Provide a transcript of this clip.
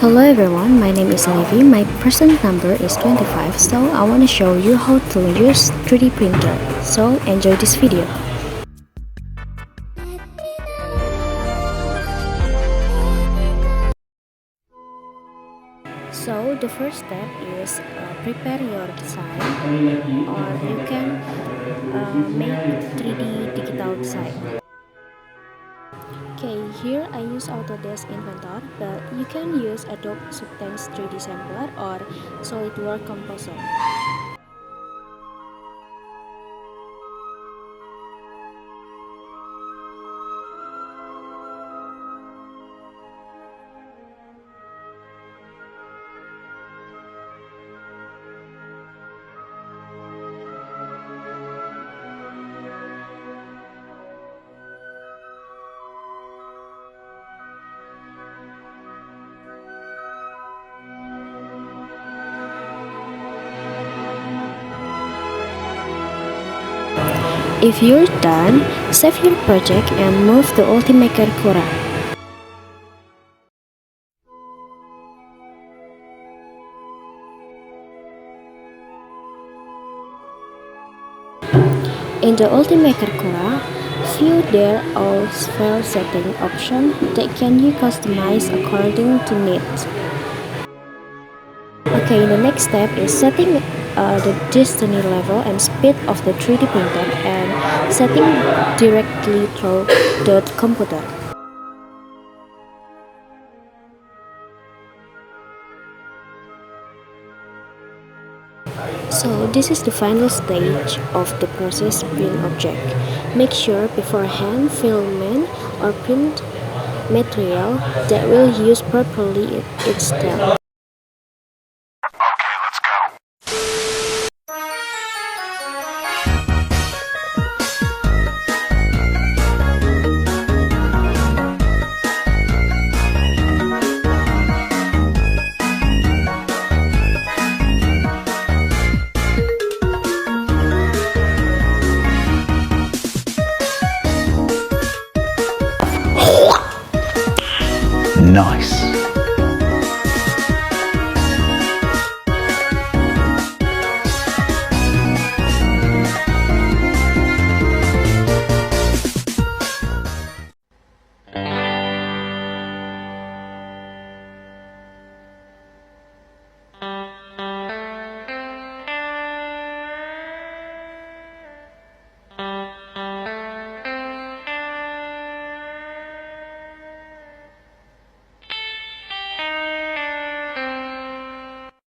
Hello everyone, my name is Livy. My present number is 25, so I want to show you how to use 3D printer. So enjoy this video. So the first step is prepare your design, or you can make 3D digital design. Okay, here I use Autodesk Inventor, but you can use Adobe Substance 3D Sampler or SolidWorks Composer. If you're done, save your project and move to Ultimaker Cura. In the Ultimaker Cura, view there are file setting options that can you customize according to needs. Okay, the next step is setting the destiny level and speed of the 3D printer and setting directly through the computer. So this is the final stage of the process print object. Make sure beforehand filament or print material that will use properly each step. Nice.